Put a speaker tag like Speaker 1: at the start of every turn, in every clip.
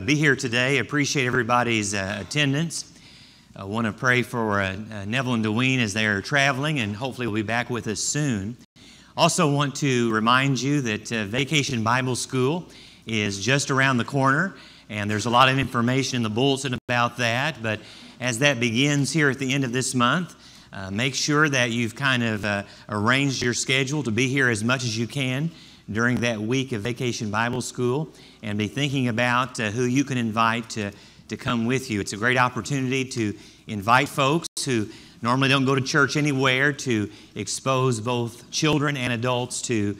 Speaker 1: be here today. Appreciate everybody's attendance. I want to pray for Neville and Dwayne as they are traveling, and hopefully will be back with us soon. Also want to remind you that Vacation Bible School is just around the corner, and there's a lot of information in the bulletin about that. But as that begins here at the end of this month, make sure that you've kind of arranged your schedule to be here as much as you can during that week of Vacation Bible School, and be thinking about who you can invite to come with you. It's a great opportunity to invite folks who normally don't go to church anywhere to expose both children and adults to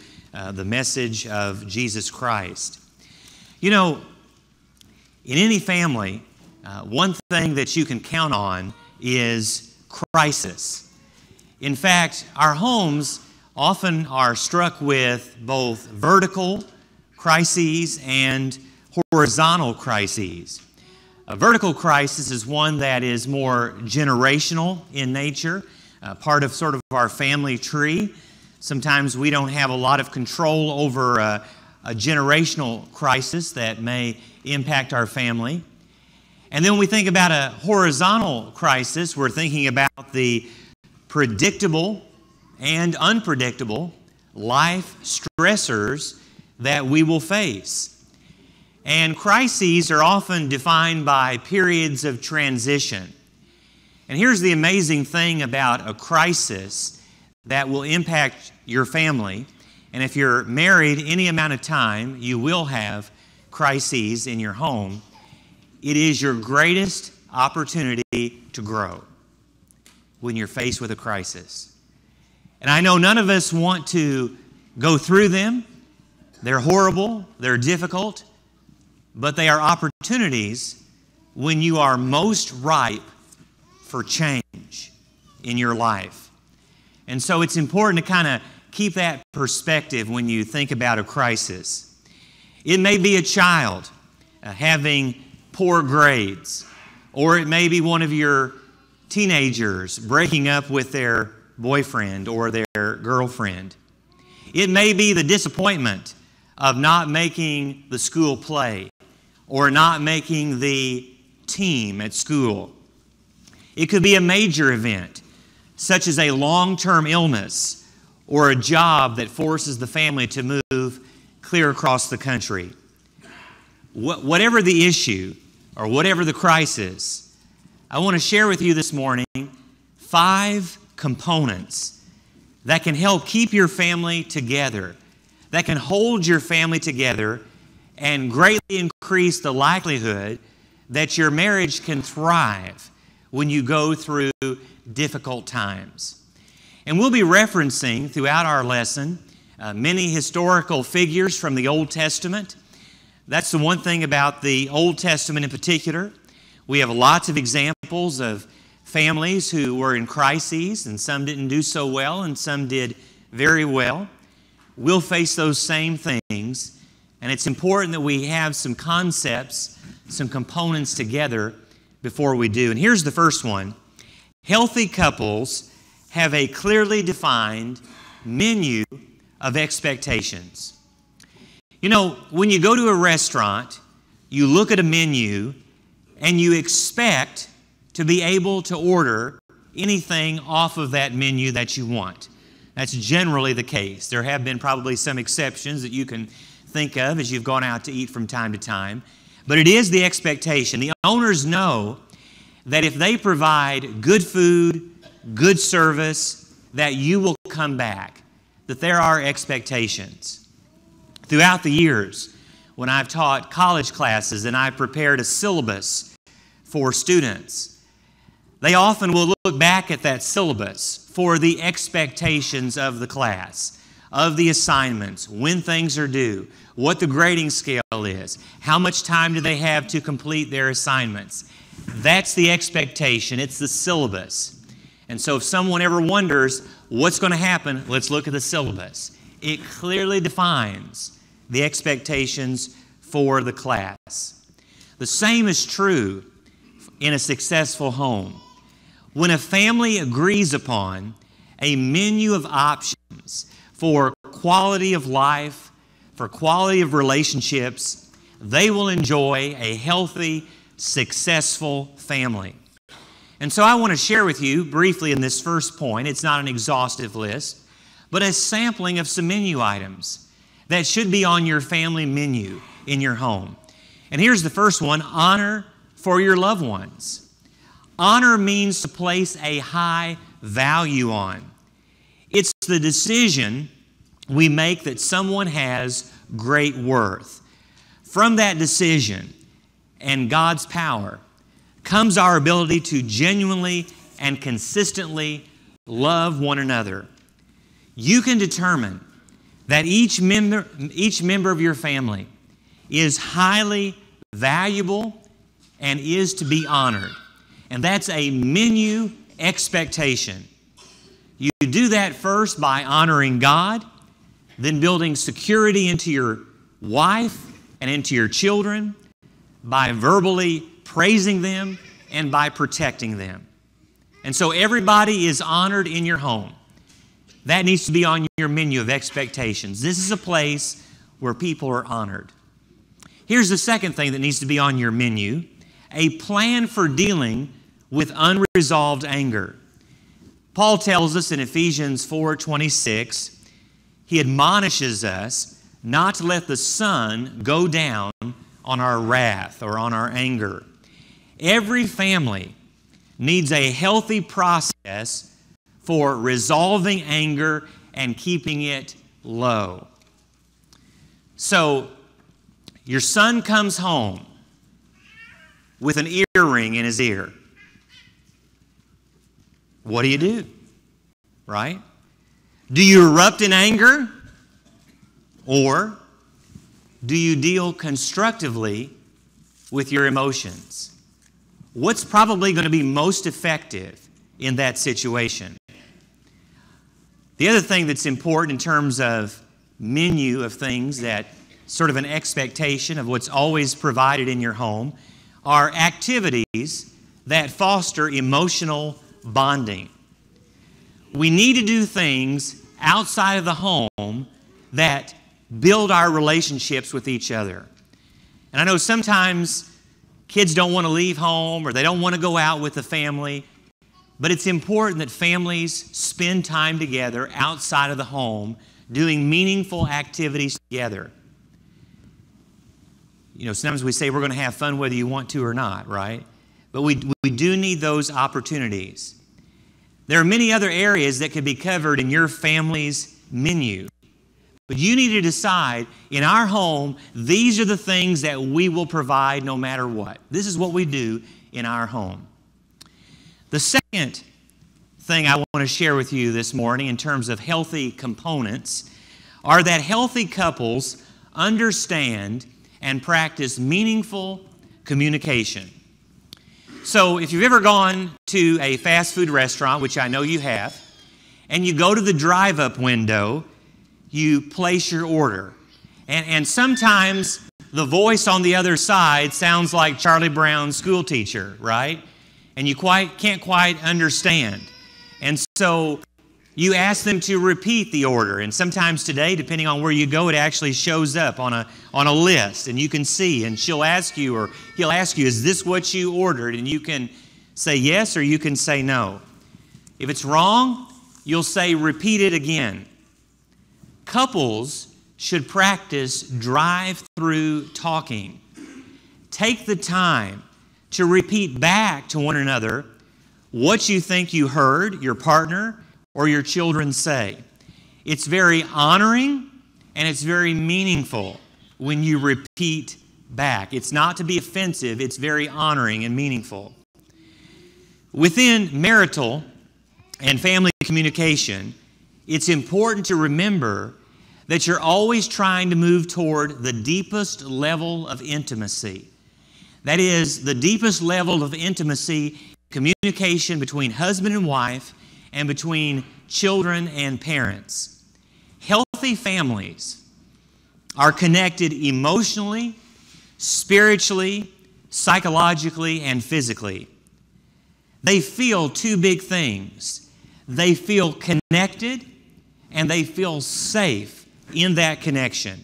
Speaker 1: the message of Jesus Christ. You know, in any family, one thing that you can count on is crisis. In fact, our homes often are struck with both vertical crises and horizontal crises. A vertical crisis is one that is more generational in nature, part of sort of our family tree. Sometimes we don't have a lot of control over a generational crisis that may impact our family. And then when we think about a horizontal crisis, we're thinking about the predictable and unpredictable life stressors that we will face. And crises are often defined by periods of transition. And here's the amazing thing about a crisis that will impact your family. And if you're married any amount of time, you will have crises in your home. It is your greatest opportunity to grow when you're faced with a crisis. And I know none of us want to go through them. They're horrible, they're difficult, but they are opportunities when you are most ripe for change in your life. And so it's important to kind of keep that perspective when you think about a crisis. It may be a child having poor grades, or it may be one of your teenagers breaking up with their boyfriend or their girlfriend. It may be the disappointment of not making the school play or not making the team at school. It could be a major event, such as a long-term illness or a job that forces the family to move clear across the country. Whatever the issue or whatever the crisis, I want to share with you this morning 5 components that can help keep your family together, that can hold your family together and greatly increase the likelihood that your marriage can thrive when you go through difficult times. And we'll be referencing throughout our lesson many historical figures from the Old Testament. That's the one thing about the Old Testament in particular. We have lots of examples of families who were in crises, and some didn't do so well, and some did very well. We'll face those same things, and it's important that we have some concepts, some components together before we do. And here's the first one. Healthy couples have a clearly defined menu of expectations. You know, when you go to a restaurant, you look at a menu and you expect to be able to order anything off of that menu that you want. That's generally the case. There have been probably some exceptions that you can think of as you've gone out to eat from time to time. But it is the expectation. The owners know that if they provide good food, good service, that you will come back, that there are expectations. Throughout the years, when I've taught college classes and I've prepared a syllabus for students, they often will look back at that syllabus for the expectations of the class, of the assignments, when things are due, what the grading scale is, how much time do they have to complete their assignments. That's the expectation. It's the syllabus. And so if someone ever wonders what's going to happen, let's look at the syllabus. It clearly defines the expectations for the class. The same is true in a successful home. When a family agrees upon a menu of options for quality of life, for quality of relationships, they will enjoy a healthy, successful family. And so I want to share with you briefly in this first point, it's not an exhaustive list, but a sampling of some menu items that should be on your family menu in your home. And here's the first one: honor for your loved ones. Honor means to place a high value on. It's the decision we make that someone has great worth. From that decision and God's power comes our ability to genuinely and consistently love one another. You can determine that each member of your family is highly valuable and is to be honored. And that's a menu expectation. You do that first by honoring God, then building security into your wife and into your children, by verbally praising them and by protecting them. And so everybody is honored in your home. That needs to be on your menu of expectations. This is a place where people are honored. Here's the second thing that needs to be on your menu: a plan for dealing with unresolved anger. Paul tells us in Ephesians 4:26, he admonishes us not to let the sun go down on our wrath or on our anger. Every family needs a healthy process for resolving anger and keeping it low. So, your son comes home with an earring in his ear. What do? Right? Do you erupt in anger? Or do you deal constructively with your emotions? What's probably going to be most effective in that situation? The other thing that's important in terms of menu of things, that sort of an expectation of what's always provided in your home, are activities that foster emotional bonding. We need to do things outside of the home that build our relationships with each other. And I know sometimes kids don't want to leave home or they don't want to go out with the family, but it's important that families spend time together outside of the home doing meaningful activities together. You know, sometimes we say we're going to have fun whether you want to or not, right? But we do need those opportunities. There are many other areas that could be covered in your family's menu. But you need to decide, in our home, these are the things that we will provide no matter what. This is what we do in our home. The second thing I want to share with you this morning in terms of healthy components are that healthy couples understand and practice meaningful communication. So if you've ever gone to a fast food restaurant, which I know you have, and you go to the drive-up window, you place your order. And sometimes the voice on the other side sounds like Charlie Brown's school teacher, right? And you can't quite understand. And so you ask them to repeat the order. And sometimes today, depending on where you go, it actually shows up on a list. And you can see, and she'll ask you, or he'll ask you, is this what you ordered? And you can say yes, or you can say no. If it's wrong, you'll say repeat it again. Couples should practice drive-through talking. Take the time to repeat back to one another what you think you heard your partner or your children say. It's very honoring and it's very meaningful when you repeat back. It's not to be offensive, it's very honoring and meaningful. Within marital and family communication, it's important to remember that you're always trying to move toward the deepest level of intimacy. That is, the deepest level of intimacy, communication between husband and wife and between children and parents. Healthy families are connected emotionally, spiritually, psychologically, and physically. They feel two big things. They feel connected and they feel safe in that connection.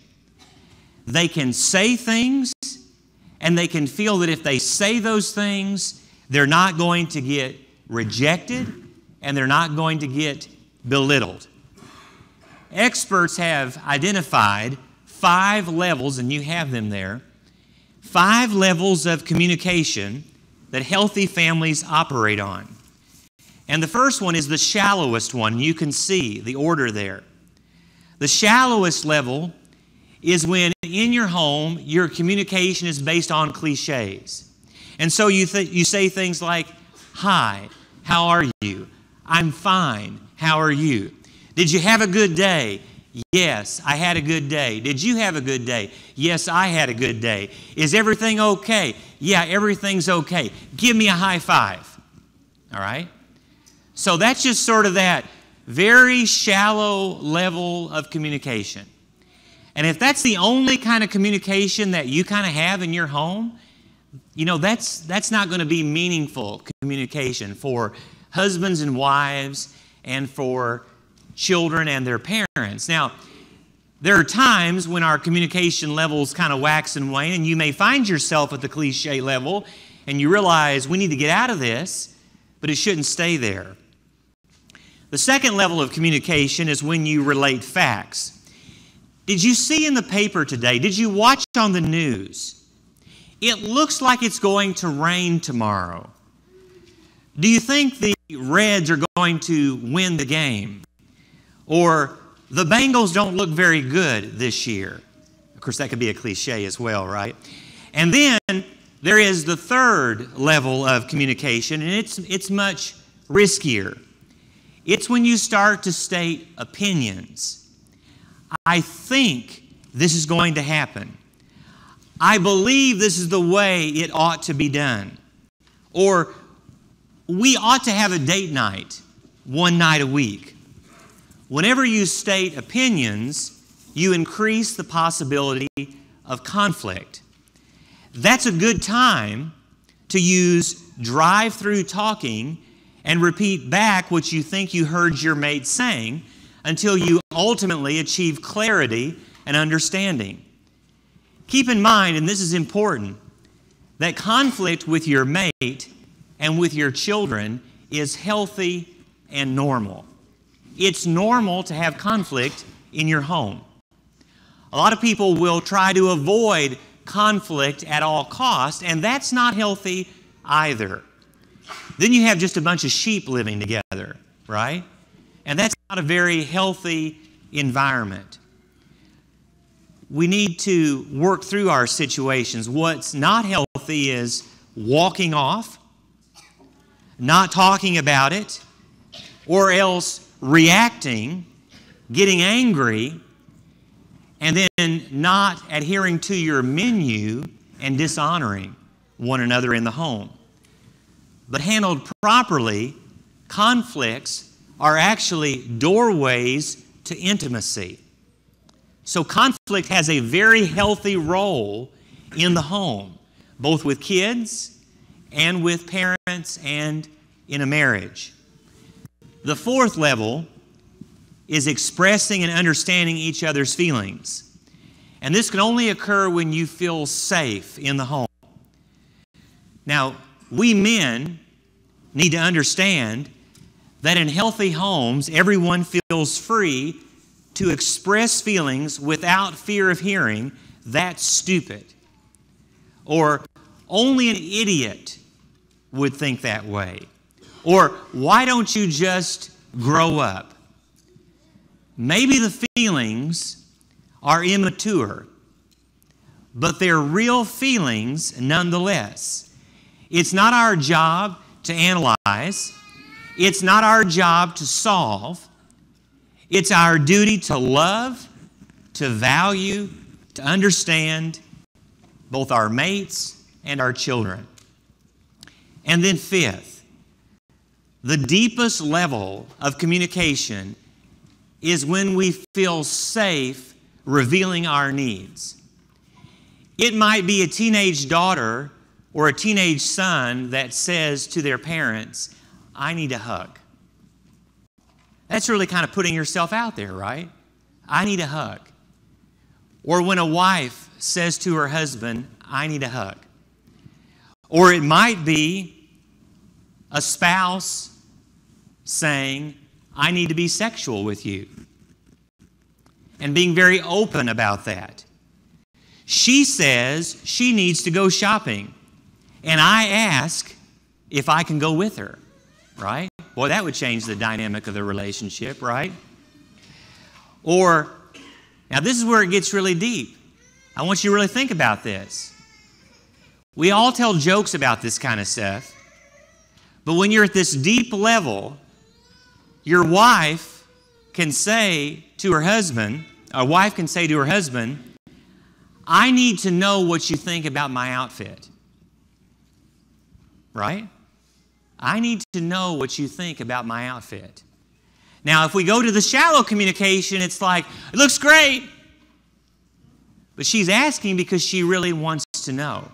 Speaker 1: they can say things, and they can feel that if they say those things, they're not going to get rejected and they're not going to get belittled. Experts have identified 5 levels, and you have them there, 5 levels of communication that healthy families operate on. And the first one is the shallowest one. You can see the order there. The shallowest level is when in your home, your communication is based on cliches. And so you say things like, "Hi, how are you? I'm fine. How are you? Did you have a good day?" "Yes, I had a good day." "Did you have a good day?" "Yes, I had a good day." "Is everything okay?" "Yeah, everything's okay." "Give me a high five." All right? So that's just sort of that very shallow level of communication. And if that's the only kind of communication that you kind of have in your home, you know, that's not going to be meaningful communication for husbands and wives and for children and their parents. Now, there are times when our communication levels kind of wax and wane, and you may find yourself at the cliche level, and you realize we need to get out of this, but it shouldn't stay there. The second level of communication is when you relate facts. Did you see in the paper today? Did you watch on the news? It looks like it's going to rain tomorrow. Do you think the Reds are going to win the game? Or the Bengals don't look very good this year? Of course, that could be a cliche as well, right? And then there is the third level of communication, and it's much riskier. It's when you start to state opinions. "I think this is going to happen." "I believe this is the way it ought to be done." Or, "We ought to have a date night one night a week." Whenever you state opinions, you increase the possibility of conflict. That's a good time to use drive-through talking and repeat back what you think you heard your mate saying until you ultimately achieve clarity and understanding. Keep in mind, and this is important, that conflict with your mate and with your children is healthy and normal. It's normal to have conflict in your home. A lot of people will try to avoid conflict at all costs, and that's not healthy either. Then you have just a bunch of sheep living together, right? And that's not a very healthy environment. We need to work through our situations. What's not healthy is walking off, not talking about it, or else reacting, getting angry, and then not adhering to your menu and dishonoring one another in the home. But handled properly, conflicts are actually doorways to intimacy. So conflict has a very healthy role in the home, both with kids and with parents and in a marriage. The fourth level is expressing and understanding each other's feelings. And this can only occur when you feel safe in the home. Now, we men need to understand that in healthy homes, everyone feels free to express feelings without fear of hearing, "That's stupid," or "Only an idiot would think that way," or "Why don't you just grow up?" Maybe the feelings are immature, but they're real feelings nonetheless. It's not our job to analyze. It's not our job to solve. It's our duty to love, to value, to understand both our mates and our children. And then fifth, the deepest level of communication is when we feel safe revealing our needs. It might be a teenage daughter or a teenage son that says to their parents, "I need a hug." That's really kind of putting yourself out there, right? "I need a hug." Or when a wife says to her husband, I need a hug. Or it might be a spouse saying, I need to be sexual with you. And being very open about that. She says she needs to go shopping. And I ask if I can go with her, right? Boy, that would change the dynamic of the relationship, right? Or, now this is where it gets really deep. I want you to really think about this. We all tell jokes about this kind of stuff, but when you're at this deep level, your wife can say to her husband, a wife can say to her husband, I need to know what you think about my outfit. Right? I need to know what you think about my outfit. Now, if we go to the shallow communication, it's like, it looks great. But she's asking because she really wants to know.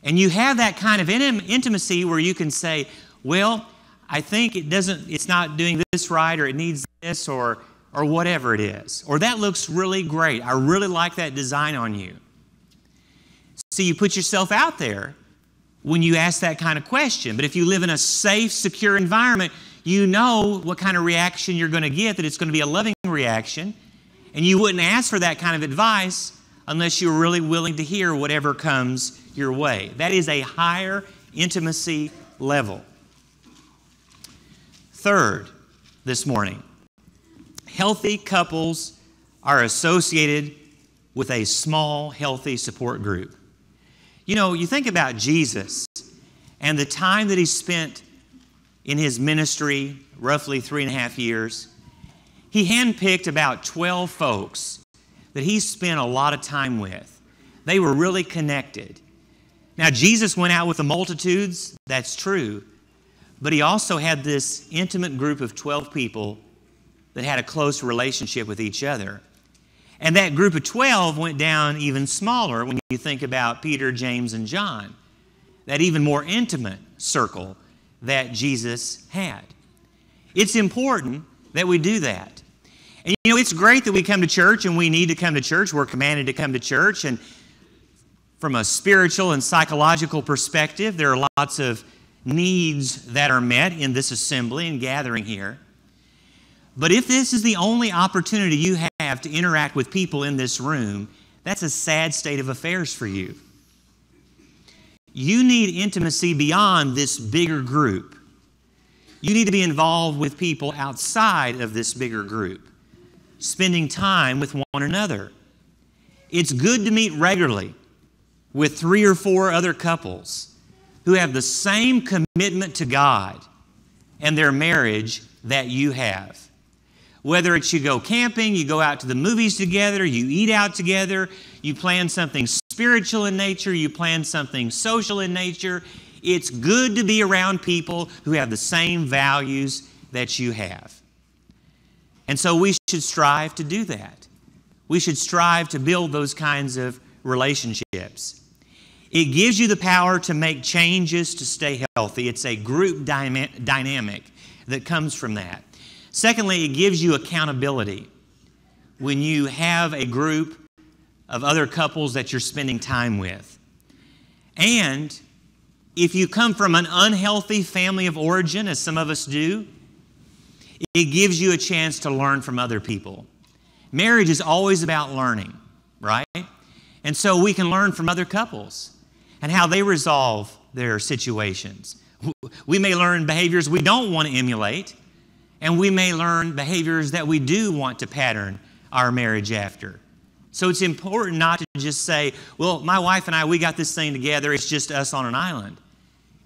Speaker 1: And you have that kind of intimacy where you can say, well, I think it's not doing this right, or it needs this, or whatever it is. Or that looks really great. I really like that design on you. So you put yourself out there when you ask that kind of question. But if you live in a safe, secure environment, you know what kind of reaction you're going to get, that it's going to be a loving reaction. And you wouldn't ask for that kind of advice unless you're really willing to hear whatever comes your way. That is a higher intimacy level. Third, this morning, healthy couples are associated with a small, healthy support group. You know, you think about Jesus and the time that he spent in his ministry, roughly 3.5 years. He handpicked about 12 folks that he spent a lot of time with. They were really connected. Now, Jesus went out with the multitudes, that's true, but he also had this intimate group of 12 people that had a close relationship with each other. And that group of 12 went down even smaller when you think about Peter, James, and John, that even more intimate circle that Jesus had. It's important that we do that. And you know, it's great that we come to church, and we need to come to church. We're commanded to come to church. And from a spiritual and psychological perspective, there are lots of needs that are met in this assembly and gathering here. But if this is the only opportunity you have to interact with people in this room, that's a sad state of affairs for you. You need intimacy beyond this bigger group. You need to be involved with people outside of this bigger group, spending time with one another. It's good to meet regularly with 3 or 4 other couples who have the same commitment to God and their marriage that you have. Whether it's you go camping, you go out to the movies together, you eat out together, you plan something spiritual in nature, you plan something social in nature, it's good to be around people who have the same values that you have. And so we should strive to do that. We should strive to build those kinds of relationships. It gives you the power to make changes to stay healthy. It's a group dynamic that comes from that. Secondly, it gives you accountability. When you have a group of other couples that you're spending time with. And if you come from an unhealthy family of origin, as some of us do, it gives you a chance to learn from other people. Marriage is always about learning, right? And so we can learn from other couples and how they resolve their situations. We may learn behaviors we don't want to emulate, and we may learn behaviors that we do want to pattern our marriage after. So it's important not to just say, well, my wife and I, we got this thing together, it's just us on an island.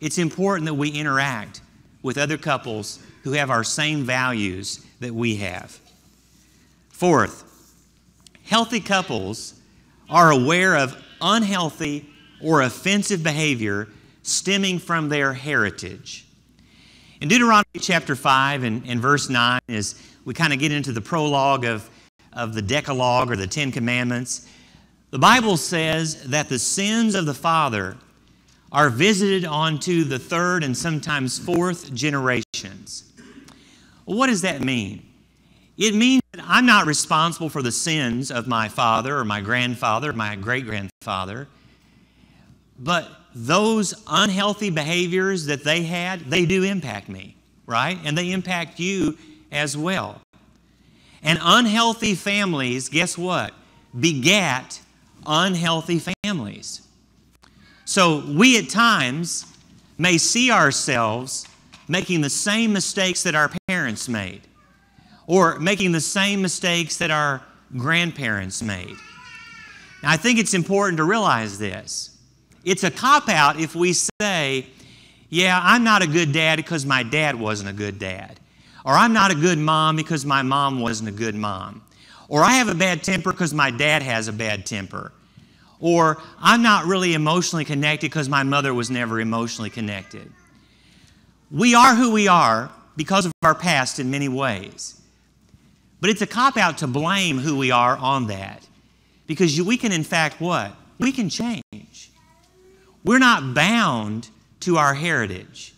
Speaker 1: It's important that we interact with other couples who have our same values that we have. Fourth, healthy couples are aware of unhealthy or offensive behavior stemming from their heritage. In Deuteronomy chapter 5 and verse 9, as we kind of get into the prologue of the Decalogue or the 10 Commandments, the Bible says that the sins of the father are visited onto the 3rd and sometimes 4th generations. Well, what does that mean? It means that I'm not responsible for the sins of my father or my grandfather or my great-grandfather, but those unhealthy behaviors that they had, they do impact me, right? And they impact you as well. And unhealthy families, guess what? Begat unhealthy families. So we at times may see ourselves making the same mistakes that our parents made, or making the same mistakes that our grandparents made. Now, I think it's important to realize this. It's a cop-out if we say, yeah, I'm not a good dad because my dad wasn't a good dad. Or I'm not a good mom because my mom wasn't a good mom. Or I have a bad temper because my dad has a bad temper. Or I'm not really emotionally connected because my mother was never emotionally connected. We are who we are because of our past in many ways. But it's a cop-out to blame who we are on that. Because we can, in fact, what? We can change. We're not bound to our heritage.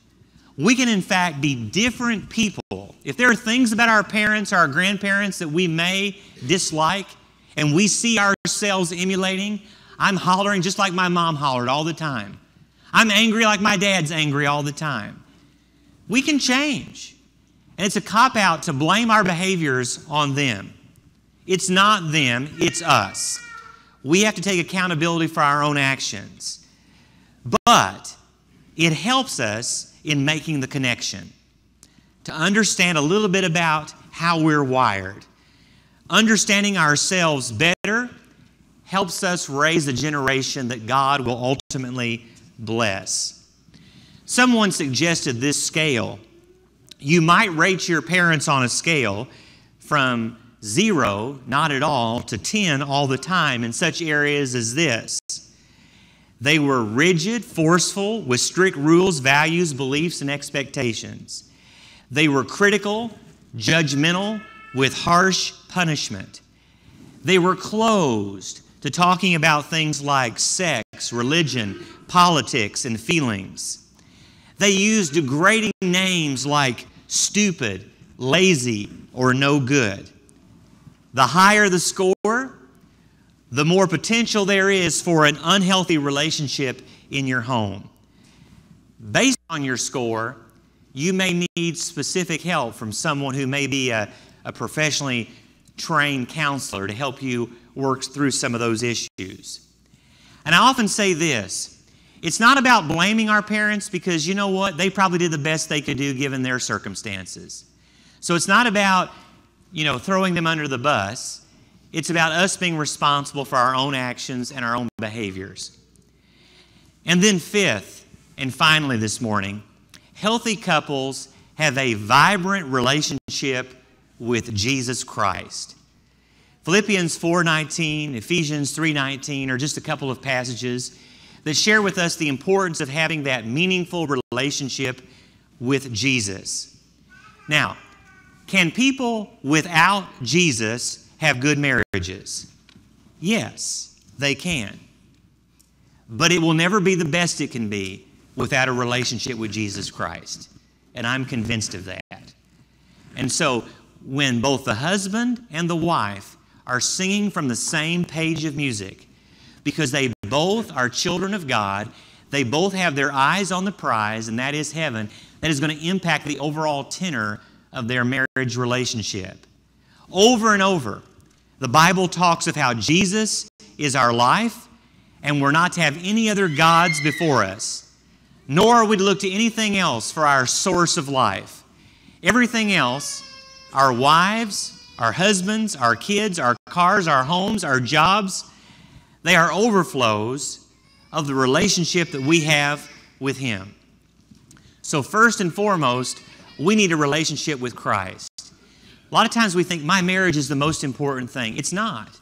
Speaker 1: We can, in fact, be different people. If there are things about our parents or our grandparents that we may dislike and we see ourselves emulating, I'm hollering just like my mom hollered all the time. I'm angry like my dad's angry all the time. We can change. And it's a cop-out to blame our behaviors on them. It's not them, it's us. We have to take accountability for our own actions. But it helps us in making the connection, to understand a little bit about how we're wired. Understanding ourselves better helps us raise a generation that God will ultimately bless. Someone suggested this scale. You might rate your parents on a scale from 0, not at all, to 10 all the time in such areas as this. They were rigid, forceful, with strict rules, values, beliefs, and expectations. They were critical, judgmental, with harsh punishment. They were closed to talking about things like sex, religion, politics, and feelings. They used degrading names like stupid, lazy, or no good. The higher the score, the more potential there is for an unhealthy relationship in your home. Based on your score, you may need specific help from someone who may be a professionally trained counselor to help you work through some of those issues. And I often say this, it's not about blaming our parents because you know what? They probably did the best they could do given their circumstances. So it's not about, throwing them under the bus. It's about us being responsible for our own actions and our own behaviors. And then fifth, and finally this morning, healthy couples have a vibrant relationship with Jesus Christ. Philippians 4:19, Ephesians 3:19 are just a couple of passages that share with us the importance of having that meaningful relationship with Jesus. Now, can people without Jesus have good marriages? Yes, they can. But it will never be the best it can be without a relationship with Jesus Christ. And I'm convinced of that. And so when both the husband and the wife are singing from the same page of music, because they both are children of God, they both have their eyes on the prize, and that is heaven, that is going to impact the overall tenor of their marriage relationship. Over and over, the Bible talks of how Jesus is our life, and we're not to have any other gods before us, nor are we to look to anything else for our source of life. Everything else, our wives, our husbands, our kids, our cars, our homes, our jobs, they are overflows of the relationship that we have with Him. So first and foremost, we need a relationship with Christ. A lot of times we think my marriage is the most important thing. It's not.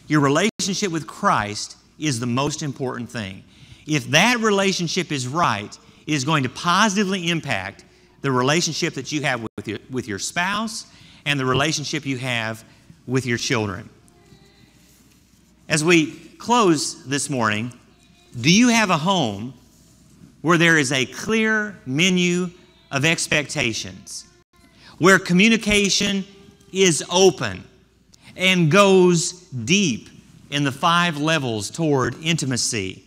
Speaker 1: Your relationship with Christ is the most important thing. If that relationship is right, it is going to positively impact the relationship that you have with your spouse and the relationship you have with your children. As we close this morning, do you have a home where there is a clear menu of expectations, where communication is open and goes deep in the 5 levels toward intimacy?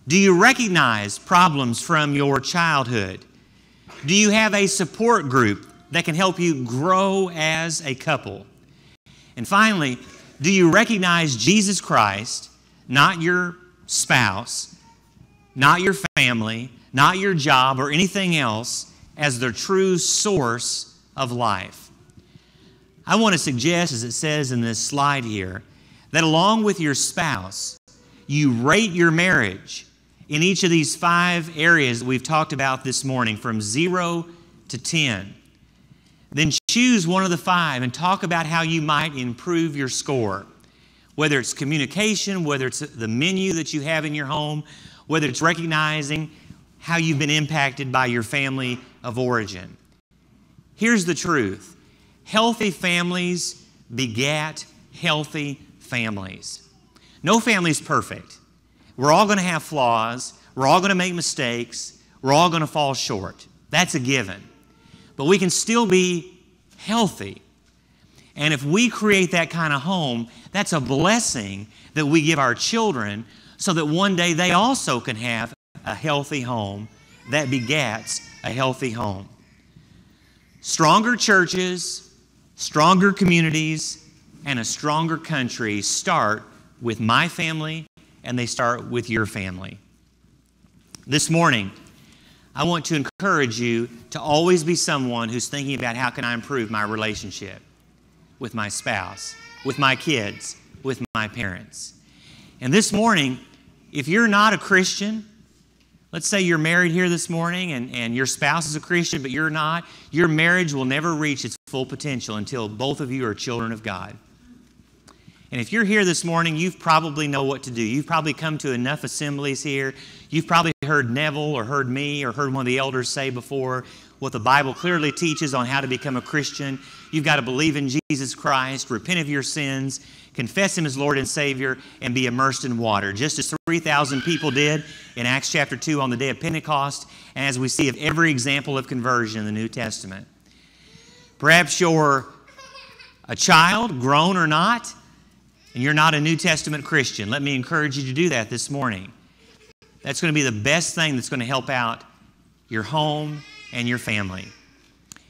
Speaker 1: Do you recognize problems from your childhood? Do you have a support group that can help you grow as a couple? And finally, do you recognize Jesus Christ, not your spouse, not your family, not your job or anything else, as the true source of life? I want to suggest, as it says in this slide here, that along with your spouse, you rate your marriage in each of these 5 areas that we've talked about this morning, from 0 to 10. Then choose one of the 5 and talk about how you might improve your score. Whether it's communication, whether it's the menu that you have in your home, whether it's recognizing how you've been impacted by your family of origin. Here's the truth. Healthy families begat healthy families. No family is perfect. We're all going to have flaws. We're all going to make mistakes. We're all going to fall short. That's a given. But we can still be healthy. And if we create that kind of home, that's a blessing that we give our children so that one day they also can have a healthy home that begats a healthy home. Stronger churches, stronger communities, and a stronger country start with my family, and they start with your family. This morning, I want to encourage you to always be someone who's thinking about how can I improve my relationship with my spouse, with my kids, with my parents. And this morning, if you're not a Christian, let's say you're married here this morning and your spouse is a Christian, but you're not, your marriage will never reach its full potential until both of you are children of God. And if you're here this morning, you probably know what to do. You've probably come to enough assemblies here. You've probably heard Neville or heard me or heard one of the elders say before what the Bible clearly teaches on how to become a Christian. You've got to believe in Jesus Christ, repent of your sins, confess Him as Lord and Savior, and be immersed in water, just as 3,000 people did in Acts chapter 2 on the day of Pentecost, and as we see of every example of conversion in the New Testament. Perhaps you're a child, grown or not, and you're not a New Testament Christian. Let me encourage you to do that this morning. That's going to be the best thing that's going to help out your home and your family.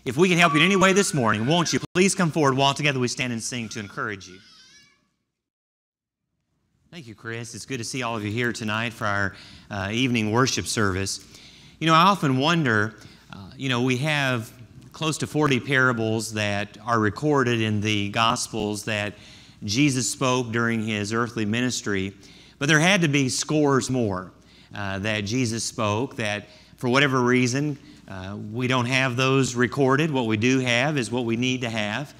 Speaker 1: If we can help you in any way this morning, won't you please come forward while together we stand and sing to encourage you. Thank you, Chris. It's good to see all of you here tonight for our evening worship service. You know, I often wonder, we have close to 40 parables that are recorded in the Gospels that Jesus spoke during His earthly ministry, but there had to be scores more that Jesus spoke that for whatever reason we don't have those recorded. What we do have is what we need to have.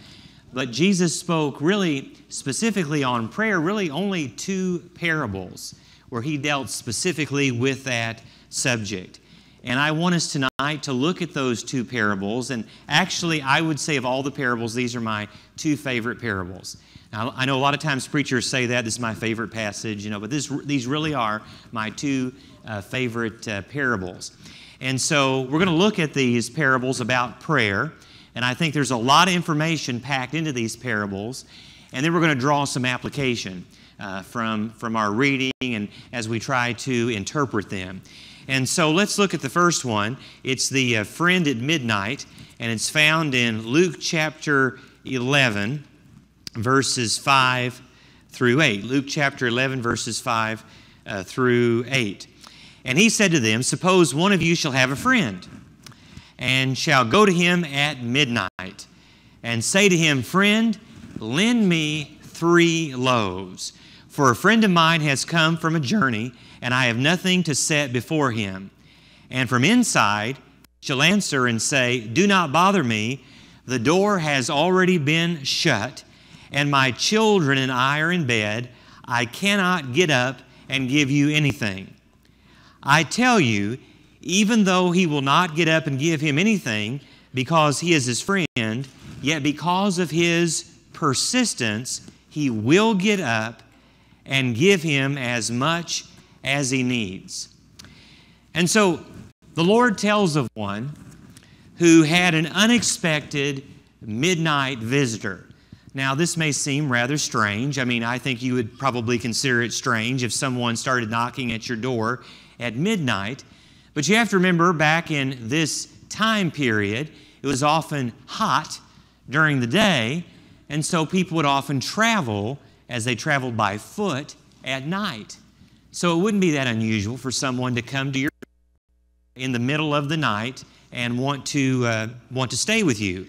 Speaker 1: But Jesus spoke really specifically on prayer, really only 2 parables where He dealt specifically with that subject. And I want us tonight to look at those 2 parables. And actually, I would say of all the parables, these are my 2 favorite parables. Now, I know a lot of times preachers say that this is my favorite passage, but these really are my 2 favorite parables. And so we're going to look at these parables about prayer. And I think there's a lot of information packed into these parables. And then we're going to draw some application from our reading and as we try to interpret them. And so let's look at the first one. It's the friend at midnight, and it's found in Luke chapter 11, verses 5 through 8. Luke chapter 11, verses 5 through 8. And he said to them, "Suppose one of you shall have a friend, and shall go to him at midnight, and say to him, 'Friend, lend me 3 loaves, for a friend of mine has come from a journey, and I have nothing to set before him.' And from inside shall answer and say, 'Do not bother me, the door has already been shut, and my children and I are in bed. I cannot get up and give you anything.' I tell you, even though he will not get up and give him anything because he is his friend, yet because of his persistence, he will get up and give him as much as he needs." And so the Lord tells of one who had an unexpected midnight visitor. Now, this may seem rather strange. I mean, I think you would probably consider it strange if someone started knocking at your door at midnight. But you have to remember, back in this time period, it was often hot during the day, and so people would often travel as they traveled by foot at night. So it wouldn't be that unusual for someone to come to your door in the middle of the night and want to stay with you.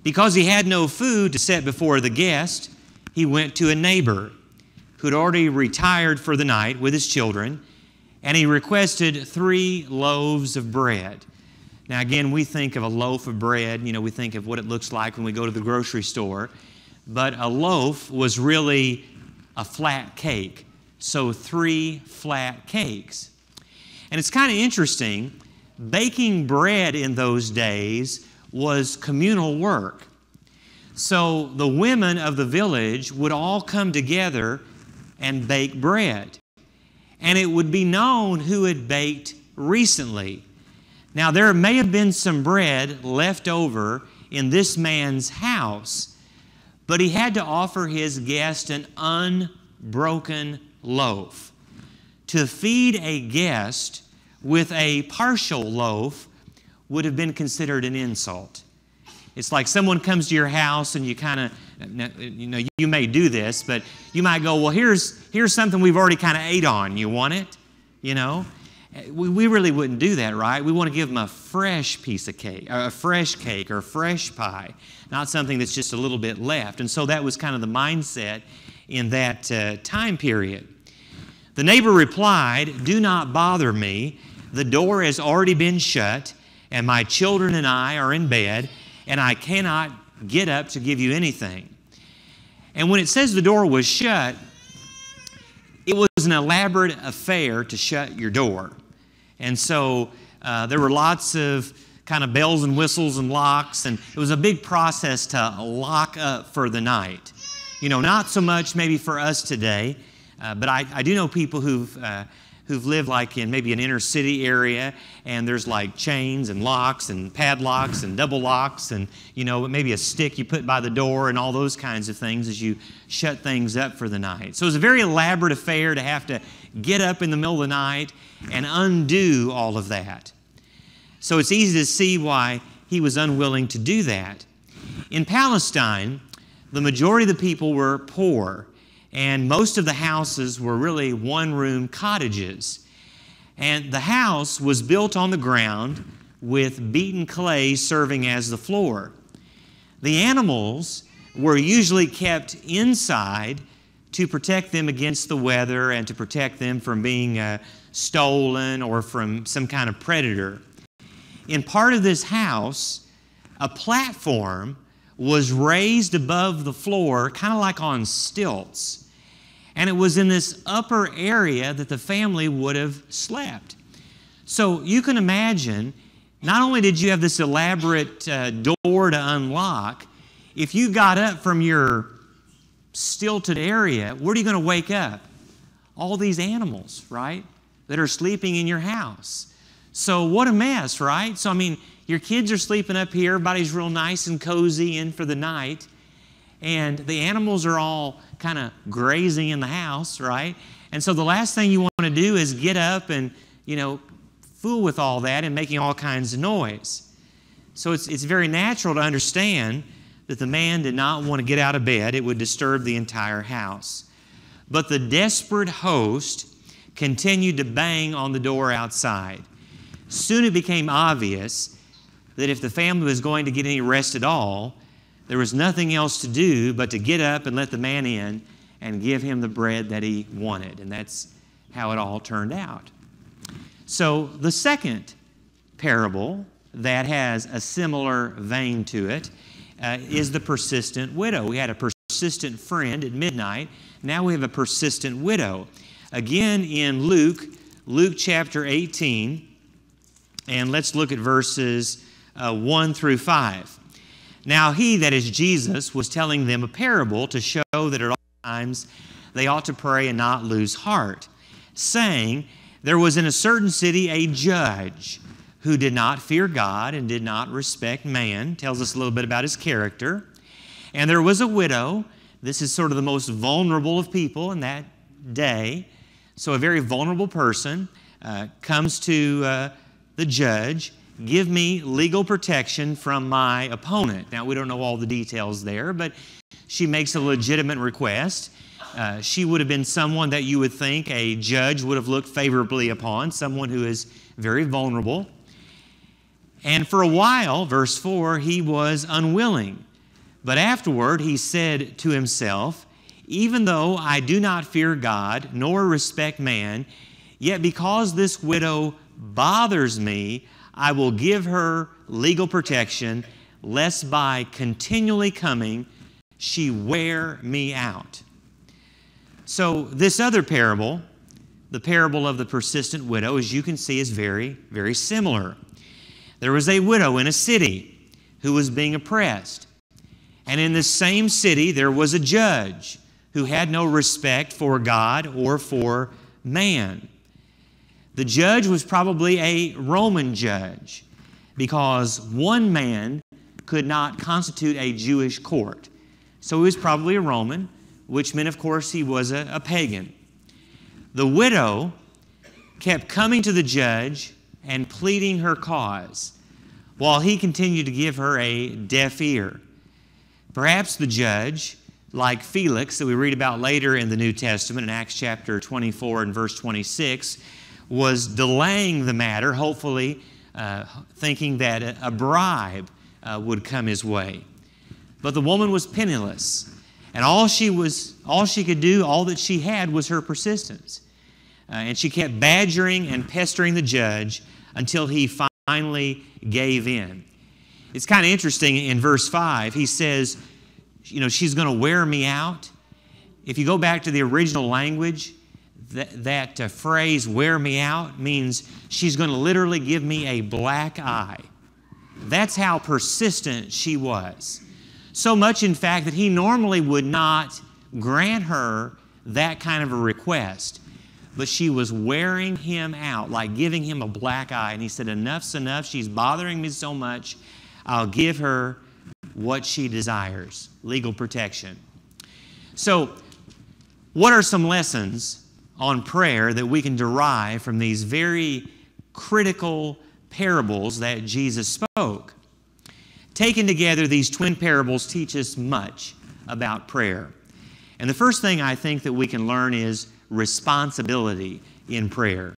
Speaker 1: Because he had no food to set before the guest, he went to a neighbor who had already retired for the night with his children, and he requested 3 loaves of bread. Now again, we think of a loaf of bread, we think of what it looks like when we go to the grocery store, but a loaf was really a flat cake. So 3 flat cakes. And it's kind of interesting, baking bread in those days was communal work. So the women of the village would all come together and bake bread. And it would be known who had baked recently. Now, there may have been some bread left over in this man's house, but he had to offer his guest an unbroken loaf. To feed a guest with a partial loaf would have been considered an insult. It's like someone comes to your house and you kind of, you may do this, but you might go, well, here's something we've already kind of ate on. You want it? We really wouldn't do that, right? We want to give them a fresh piece of cake, a fresh cake or a fresh pie, not something that's just a little bit left. And so that was kind of the mindset in that time period. The neighbor replied, "Do not bother me. The door has already been shut, and my children and I are in bed, and I cannot get up to give you anything." And when it says the door was shut, it was an elaborate affair to shut your door. And so there were lots of kind of bells and whistles and locks, and it was a big process to lock up for the night. Not so much maybe for us today, but I do know people who've lived like in maybe an inner city area, and there's like chains and locks and padlocks and double locks and, maybe a stick you put by the door and all those kinds of things as you shut things up for the night. So it was a very elaborate affair to have to get up in the middle of the night and undo all of that. So it's easy to see why he was unwilling to do that. In Palestine, the majority of the people were poor, and most of the houses were really one-room cottages. And the house was built on the ground with beaten clay serving as the floor. The animals were usually kept inside to protect them against the weather and to protect them from being stolen or from some kind of predator. In part of this house, a platform was raised above the floor, kind of like on stilts. And it was in this upper area that the family would have slept. So you can imagine, not only did you have this elaborate door to unlock, if you got up from your stilted area, where are you going to wake up? All these animals, right, that are sleeping in your house. So what a mess, right? So, your kids are sleeping up here, everybody's real nice and cozy in for the night, and the animals are all kind of grazing in the house, right? And so the last thing you want to do is get up and, fool with all that and making all kinds of noise. So it's very natural to understand that the man did not want to get out of bed. It would disturb the entire house. But the desperate host continued to bang on the door outside. Soon it became obvious that if the family was going to get any rest at all, there was nothing else to do but to get up and let the man in and give him the bread that he wanted. And that's how it all turned out. So the second parable that has a similar vein to it is the persistent widow. We had a persistent friend at midnight. Now we have a persistent widow. Again in Luke chapter 18, and let's look at verses 1 through 5. Now he, that is Jesus, was telling them a parable to show that at all times they ought to pray and not lose heart, saying, there was in a certain city a judge who did not fear God and did not respect man. Tells us a little bit about his character. And there was a widow. This is sort of the most vulnerable of people in that day. So a very vulnerable person comes to the judge, give me legal protection from my opponent. Now, we don't know all the details there, but she makes a legitimate request. She would have been someone that you would think a judge would have looked favorably upon, someone who is very vulnerable. And for a while, verse 4, he was unwilling. But afterward, he said to himself, even though I do not fear God nor respect man, yet because this widow bothers me, I will give her legal protection, lest by continually coming she wear me out. So this other parable, the parable of the persistent widow, as you can see, is very, very similar. There was a widow in a city who was being oppressed. And in the same city, there was a judge who had no respect for God or for man. The judge was probably a Roman judge because one man could not constitute a Jewish court. So he was probably a Roman, which meant, of course, he was a pagan. The widow kept coming to the judge and pleading her cause while he continued to give her a deaf ear. Perhaps the judge, like Felix, that we read about later in the New Testament in Acts chapter 24 and verse 26, was delaying the matter, hopefully thinking that a bribe would come his way. But the woman was penniless, and all she could do, all that she had, was her persistence. And she kept badgering and pestering the judge until he finally gave in. It's kind of interesting in verse 5, he says, she's going to wear me out. If you go back to the original language, that phrase, wear me out, means she's going to literally give me a black eye. That's how persistent she was. So much, in fact, that he normally would not grant her that kind of a request. But she was wearing him out, like giving him a black eye. And he said, enough's enough. She's bothering me so much. I'll give her what she desires, legal protection. So, what are some lessons on prayer that we can derive from these very critical parables that Jesus spoke? Taken together, these twin parables teach us much about prayer. And the first thing I think that we can learn is responsibility in prayer.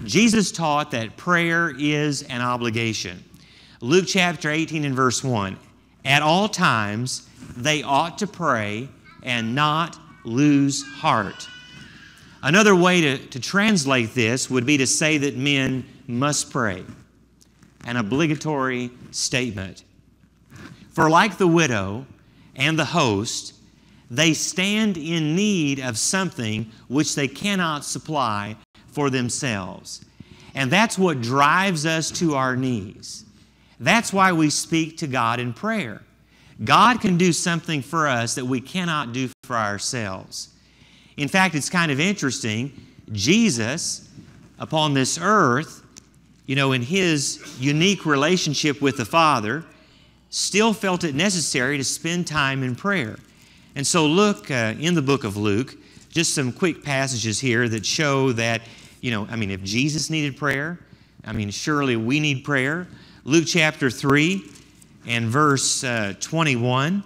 Speaker 1: Jesus taught that prayer is an obligation. Luke chapter 18 and verse 1, at all times they ought to pray and not lose heart. Another way to translate this would be to say that men must pray, an obligatory statement. For like the widow and the host, they stand in need of something which they cannot supply for themselves. And that's what drives us to our knees. That's why we speak to God in prayer. God can do something for us that we cannot do for ourselves. In fact, it's kind of interesting. Jesus, upon this earth, in His unique relationship with the Father, still felt it necessary to spend time in prayer. And so look in the book of Luke, just some quick passages here that show that, if Jesus needed prayer, surely we need prayer. Luke chapter 3 and verse 21.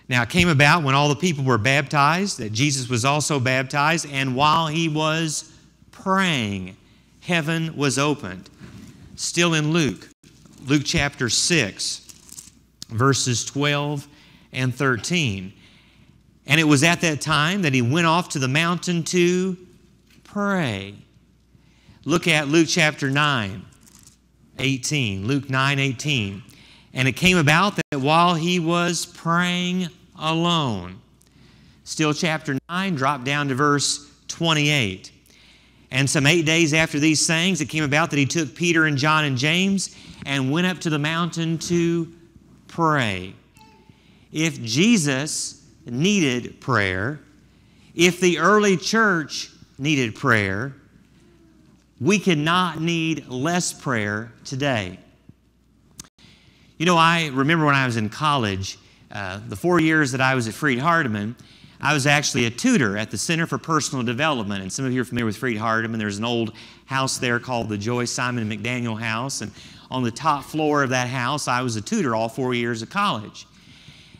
Speaker 1: Now it came about when all the people were baptized that Jesus was also baptized, and while He was praying, heaven was opened. Still in Luke chapter 6, verses 12 and 13. And it was at that time that He went off to the mountain to pray. Look at Luke chapter 9, 18. Luke 9, 18. And it came about that while He was praying alone. Still chapter 9, drop down to verse 28. And some 8 days after these sayings, it came about that He took Peter and John and James and went up to the mountain to pray. If Jesus needed prayer, if the early church needed prayer, we cannot need less prayer today. I remember when I was in college, The 4 years that I was at Freed-Hardeman, I was actually a tutor at the Center for Personal Development. And some of you are familiar with Freed-Hardeman. There's an old house there called the Joyce Simon McDaniel House. And on the top floor of that house, I was a tutor all 4 years of college.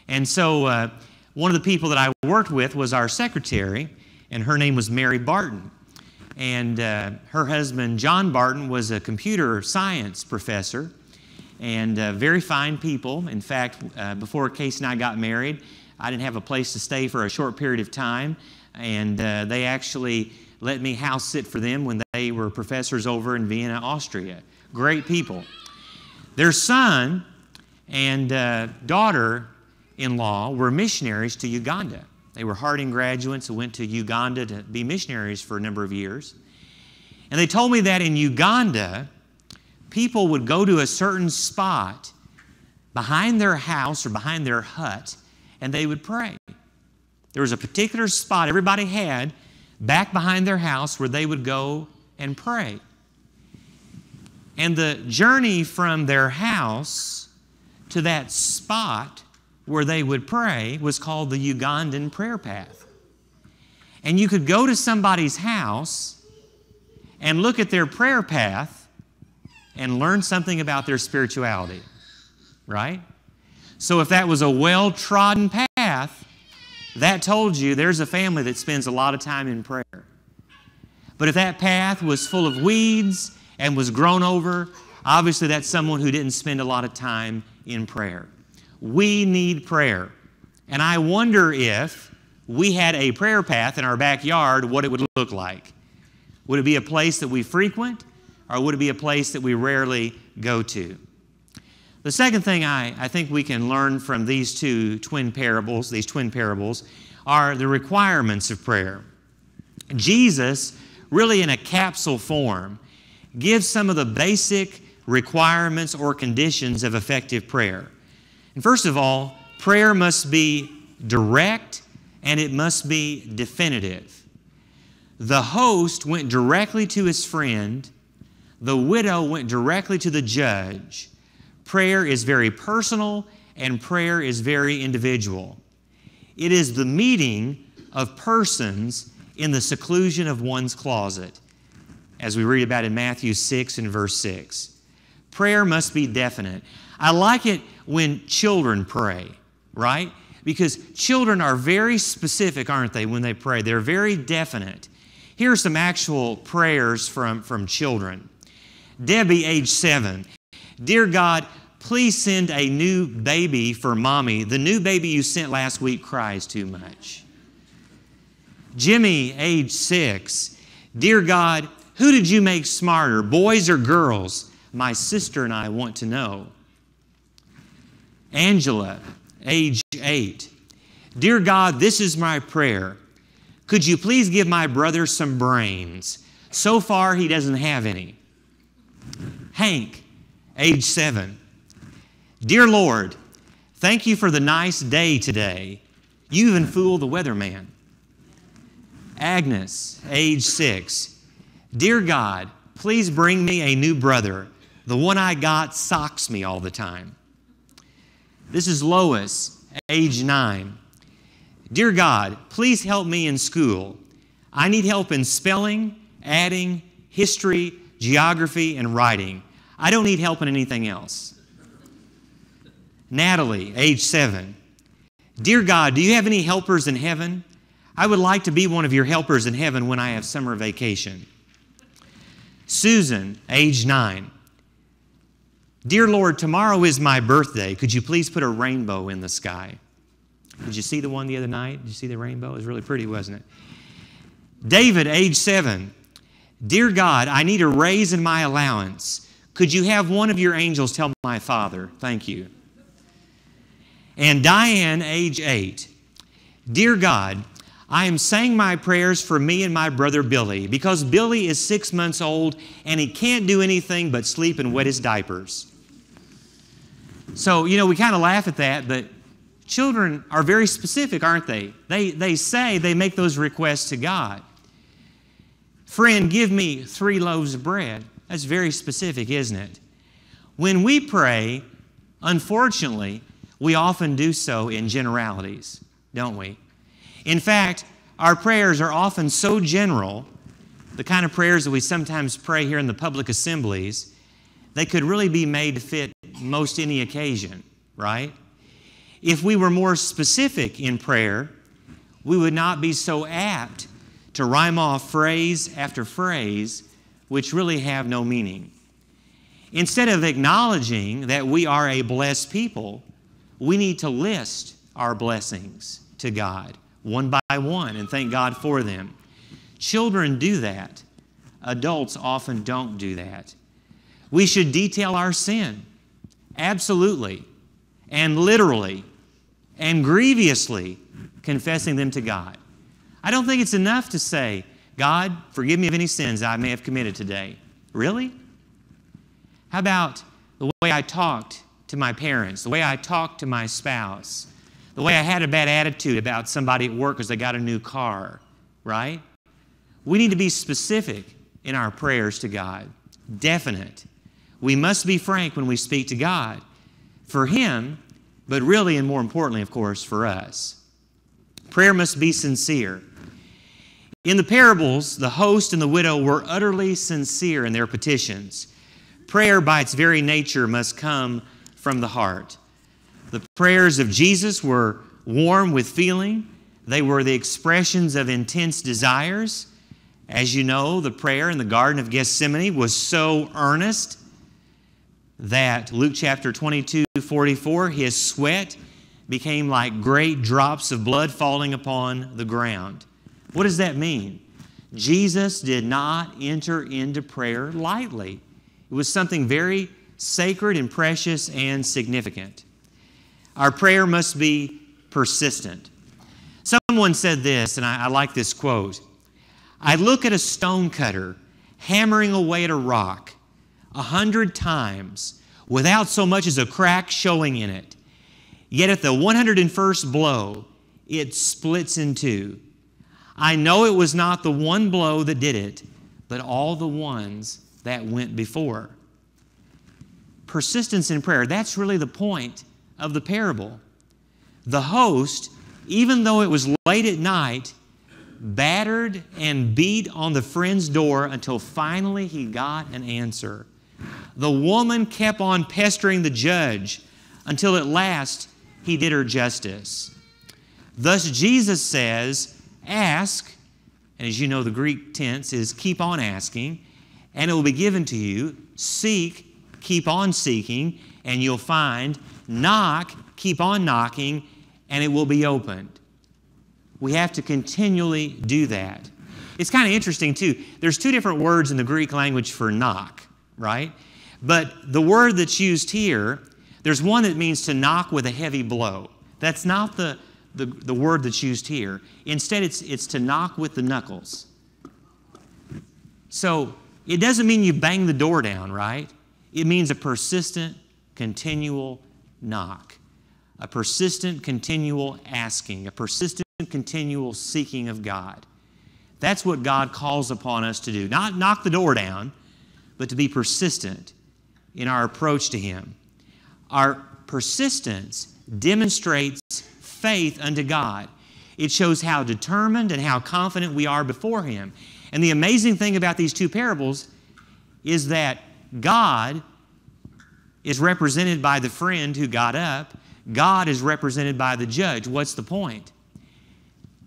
Speaker 1: And so one of the people that I worked with was our secretary, and her name was Mary Barton. And her husband, John Barton, was a computer science professor, and very fine people. In fact, before Casey and I got married, I didn't have a place to stay for a short period of time, and they actually let me house sit for them when they were professors over in Vienna, Austria. Great people. Their son and daughter-in-law were missionaries to Uganda. They were Harding graduates who went to Uganda to be missionaries for a number of years. And they told me that in Uganda, people would go to a certain spot behind their house or behind their hut, and they would pray. There was a particular spot everybody had back behind their house where they would go and pray. And the journey from their house to that spot where they would pray was called the Ugandan prayer path. And you could go to somebody's house and look at their prayer path and learn something about their spirituality, right? So if that was a well-trodden path, that told you there's a family that spends a lot of time in prayer. But if that path was full of weeds and was grown over, obviously that's someone who didn't spend a lot of time in prayer. We need prayer. And I wonder if we had a prayer path in our backyard, what it would look like. Would it be a place that we frequent, or would it be a place that we rarely go to? The second thing I think we can learn from these twin parables, are the requirements of prayer. Jesus, really in a capsule form, gives some of the basic requirements or conditions of effective prayer. And first of all, prayer must be direct and it must be definitive. The host went directly to his friend. The widow went directly to the judge. Prayer is very personal and prayer is very individual. It is the meeting of persons in the seclusion of one's closet, as we read about in Matthew 6 and verse 6. Prayer must be definite. I like it when children pray, right? Because children are very specific, aren't they, when they pray? They're very definite. Here are some actual prayers from children. Debbie, age 7. Dear God, please send a new baby for Mommy. The new baby you sent last week cries too much. Jimmy, age 6. Dear God, who did you make smarter, boys or girls? My sister and I want to know. Angela, age 8. Dear God, this is my prayer. Could you please give my brother some brains? So far, he doesn't have any. Hank, age 7. Dear Lord, thank you for the nice day today. You even fooled the weatherman. Agnes, age 6. Dear God, please bring me a new brother. The one I got socks me all the time. This is Lois, age 9. Dear God, please help me in school. I need help in spelling, adding, history, geography, and writing. I don't need help in anything else. Natalie, age 7. Dear God, do you have any helpers in heaven? I would like to be one of your helpers in heaven when I have summer vacation. Susan, age 9. Dear Lord, tomorrow is my birthday. Could you please put a rainbow in the sky? Did you see the one the other night? Did you see the rainbow? It was really pretty, wasn't it? David, age 7. Dear God, I need a raise in my allowance. Could you have one of your angels tell my father? Thank you. And Diane, age 8. Dear God, I am saying my prayers for me and my brother Billy because Billy is 6 months old and he can't do anything but sleep and wet his diapers. So, we kind of laugh at that, but children are very specific, aren't they? They make those requests to God. Friend, give me 3 loaves of bread. That's very specific, isn't it? When we pray, unfortunately, we often do so in generalities, don't we? In fact, our prayers are often so general, the kind of prayers that we sometimes pray here in the public assemblies, they could really be made to fit most any occasion, right? If we were more specific in prayer, we would not be so apt to rhyme off phrase after phrase which really have no meaning. Instead of acknowledging that we are a blessed people, we need to list our blessings to God one by one and thank God for them. Children do that. Adults often don't do that. We should detail our sin, absolutely, and literally, and grievously confessing them to God. I don't think it's enough to say, God, forgive me of any sins I may have committed today. Really? How about the way I talked to my parents, the way I talked to my spouse, the way I had a bad attitude about somebody at work because they got a new car, right? We need to be specific in our prayers to God, definite. We must be frank when we speak to God for Him, but really and more importantly, of course, for us. Prayer must be sincere. In the parables, the host and the widow were utterly sincere in their petitions. Prayer by its very nature must come from the heart. The prayers of Jesus were warm with feeling. They were the expressions of intense desires. As you know, the prayer in the Garden of Gethsemane was so earnest that Luke chapter 22:44, his sweat became like great drops of blood falling upon the ground. What does that mean? Jesus did not enter into prayer lightly. It was something very sacred and precious and significant. Our prayer must be persistent. Someone said this, and I like this quote. I look at a stone cutter hammering away at a rock 100 times without so much as a crack showing in it. Yet at the 101st blow, it splits in two. I know it was not the one blow that did it, but all the ones that went before. Persistence in prayer, that's really the point of the parable. The host, even though it was late at night, battered and beat on the friend's door until finally he got an answer. The woman kept on pestering the judge until at last he did her justice. Thus Jesus says, ask, and as you know the Greek tense is keep on asking, and it will be given to you. Seek, keep on seeking, and you'll find. Knock, keep on knocking, and it will be opened. We have to continually do that. It's kind of interesting, too. There's two different words in the Greek language for knock, right? But the word that's used here, there's one that means to knock with a heavy blow. That's not the word that's used here. Instead, it's to knock with the knuckles. So it doesn't mean you bang the door down, right? It means a persistent, continual knock. A persistent, continual asking. A persistent, continual seeking of God. That's what God calls upon us to do. Not knock the door down, but to be persistent in our approach to Him. Our persistence demonstrates faith unto God. It shows how determined and how confident we are before Him. And the amazing thing about these two parables is that God is represented by the friend who got up. God is represented by the judge. What's the point?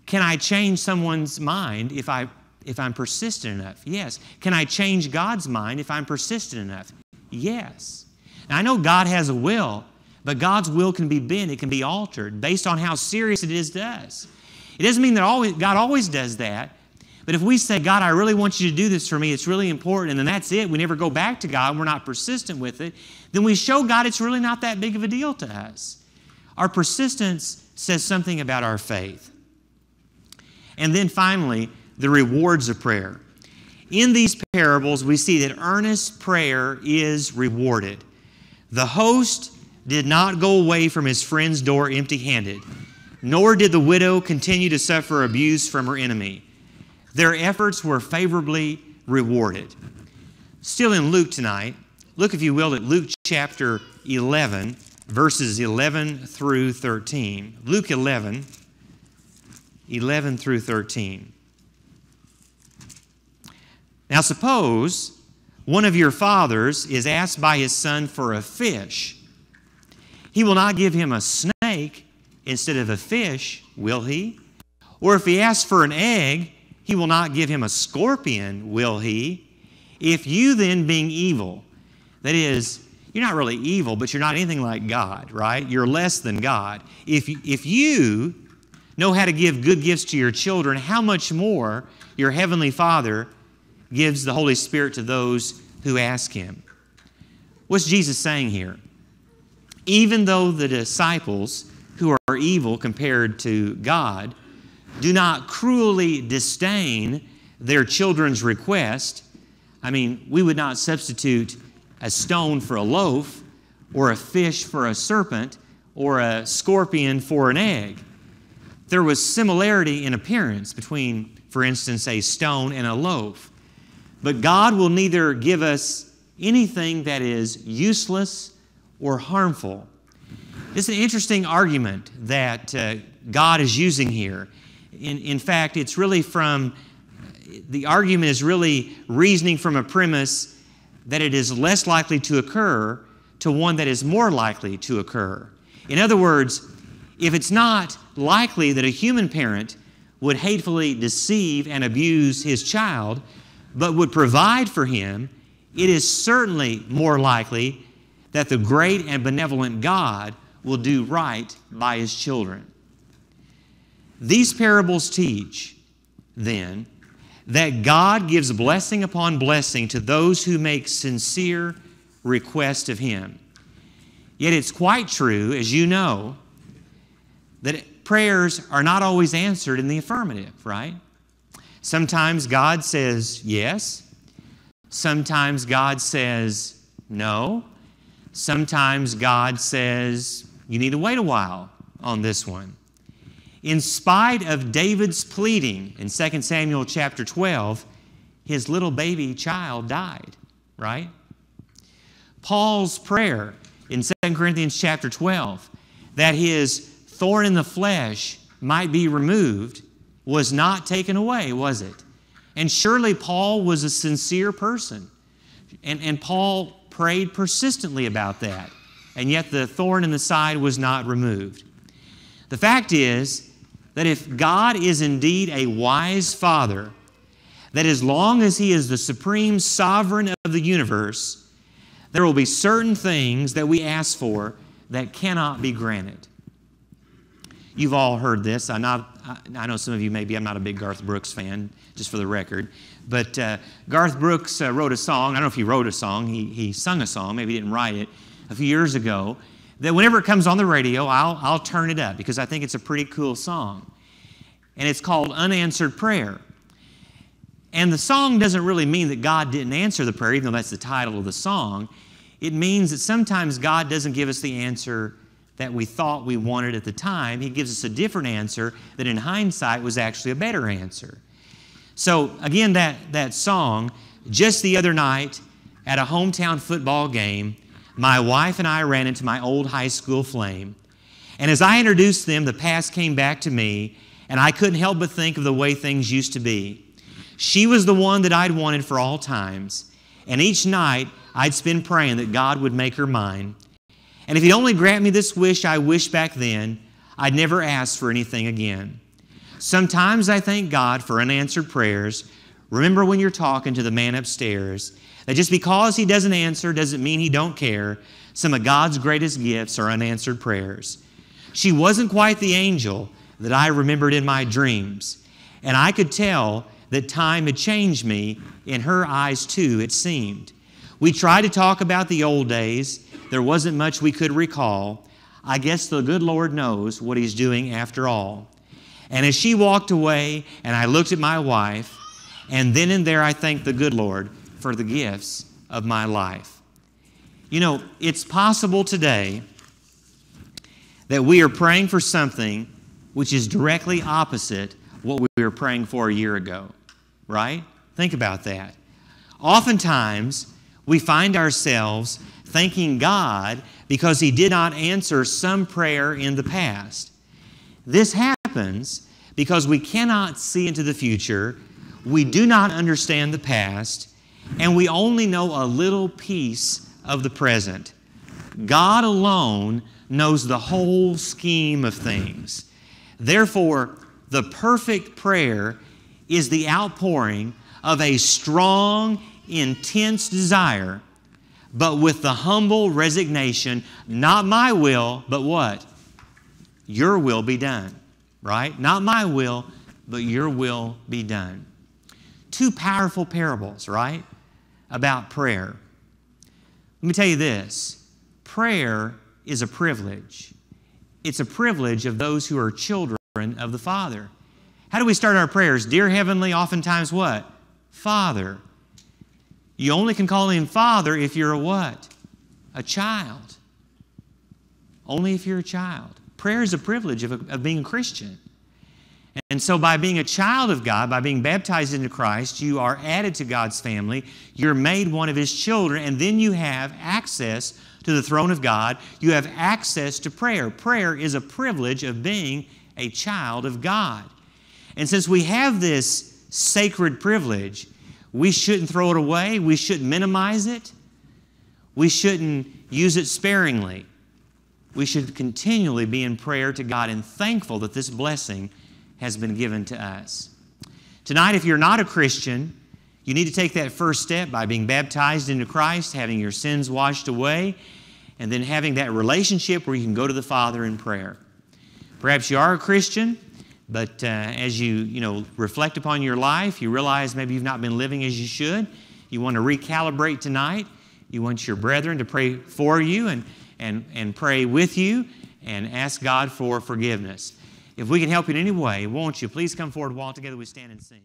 Speaker 1: Can I change someone's mind if I'm persistent enough? Yes. Can I change God's mind if I'm persistent enough? Yes. Now, I know God has a will, but God's will can be bent. It can be altered based on how serious it is to us. It doesn't mean that God always does that. But if we say, God, I really want you to do this for me, it's really important, and then that's it, we never go back to God, and we're not persistent with it, then we show God it's really not that big of a deal to us. Our persistence says something about our faith. And then finally, the rewards of prayer. In these parables, we see that earnest prayer is rewarded. The host did not go away from his friend's door empty-handed, nor did the widow continue to suffer abuse from her enemy. Their efforts were favorably rewarded. Still in Luke tonight, look, if you will, at Luke chapter 11 verses 11 through 13. Luke 11, 11 through 13. Now suppose one of your fathers is asked by his son for a fish. He will not give him a snake instead of a fish, will he? Or if he asks for an egg, he will not give him a scorpion, will he? If you then, being evil, that is, you're not really evil, but you're not anything like God, right? You're less than God. If you know how to give good gifts to your children, how much more your heavenly Father gives the Holy Spirit to those who ask Him. What's Jesus saying here? Even though the disciples who are evil compared to God do not cruelly disdain their children's request, I mean, we would not substitute a stone for a loaf, or a fish for a serpent, or a scorpion for an egg. There was similarity in appearance between, for instance, a stone and a loaf. But God will neither give us anything that is useless or harmful. This is an interesting argument that God is using here. In fact, it's really the argument is really reasoning from a premise that it is less likely to occur to one that is more likely to occur. In other words, if it's not likely that a human parent would hatefully deceive and abuse his child, but would provide for him, it is certainly more likely that the great and benevolent God will do right by His children. These parables teach, then, that God gives blessing upon blessing to those who make sincere request of Him. Yet it's quite true, as you know, that prayers are not always answered in the affirmative, right? Sometimes God says yes. Sometimes God says no. Sometimes God says, you need to wait a while on this one. In spite of David's pleading in 2 Samuel chapter 12, his little baby child died, right? Paul's prayer in 2 Corinthians chapter 12 that his thorn in the flesh might be removed was not taken away, was it? And surely Paul was a sincere person. And Paul prayed persistently about that. And yet the thorn in the side was not removed. The fact is that if God is indeed a wise Father, that as long as He is the supreme sovereign of the universe, there will be certain things that we ask for that cannot be granted. You've all heard this. I know some of you maybe. I'm not a big Garth Brooks fan, just for the record. But Garth Brooks wrote a song. I don't know if he wrote a song. He sung a song. Maybe he didn't write it. A few years ago, that whenever it comes on the radio, I'll turn it up because I think it's a pretty cool song. And it's called Unanswered Prayer. And the song doesn't really mean that God didn't answer the prayer, even though that's the title of the song. It means that sometimes God doesn't give us the answer that we thought we wanted at the time. He gives us a different answer that in hindsight was actually a better answer. So again, that song, just the other night at a hometown football game, my wife and I ran into my old high school flame. And as I introduced them, the past came back to me, and I couldn't help but think of the way things used to be. She was the one that I'd wanted for all times, and each night I'd spend praying that God would make her mine. And if He'd only grant me this wish I wished back then, I'd never ask for anything again. Sometimes I thank God for unanswered prayers. Remember when you're talking to the man upstairs, that just because He doesn't answer doesn't mean He don't care. Some of God's greatest gifts are unanswered prayers. She wasn't quite the angel that I remembered in my dreams, and I could tell that time had changed me. In her eyes too, it seemed. We tried to talk about the old days. There wasn't much we could recall. I guess the good Lord knows what He's doing after all. And as she walked away, and I looked at my wife, and then and there I thanked the good Lord for the gifts of my life. You know, it's possible today that we are praying for something which is directly opposite what we were praying for a year ago, right? Think about that. Oftentimes, we find ourselves thanking God because He did not answer some prayer in the past. This happens because we cannot see into the future, we do not understand the past, and we only know a little piece of the present. God alone knows the whole scheme of things. Therefore, the perfect prayer is the outpouring of a strong, intense desire, but with the humble resignation, not my will, but what? Your will be done, right? Not my will, but your will be done. Two powerful parables, right, about prayer. Let me tell you this. Prayer is a privilege. It's a privilege of those who are children of the Father. How do we start our prayers? Dear Heavenly, oftentimes what? Father. You only can call Him Father if you're a what? A child. Only if you're a child. Prayer is a privilege of being a Christian. And so by being a child of God, by being baptized into Christ, you are added to God's family. You're made one of His children, and then you have access to the throne of God. You have access to prayer. Prayer is a privilege of being a child of God. And since we have this sacred privilege, we shouldn't throw it away. We shouldn't minimize it. We shouldn't use it sparingly. We should continually be in prayer to God and thankful that this blessing has been given to us. Tonight, if you're not a Christian, you need to take that first step by being baptized into Christ, having your sins washed away, and then having that relationship where you can go to the Father in prayer. Perhaps you are a Christian, but as you reflect upon your life, you realize maybe you've not been living as you should. You want to recalibrate tonight. You want your brethren to pray for you and pray with you and ask God for forgiveness. If we can help you in any way, won't you please come forward while together we stand and sing.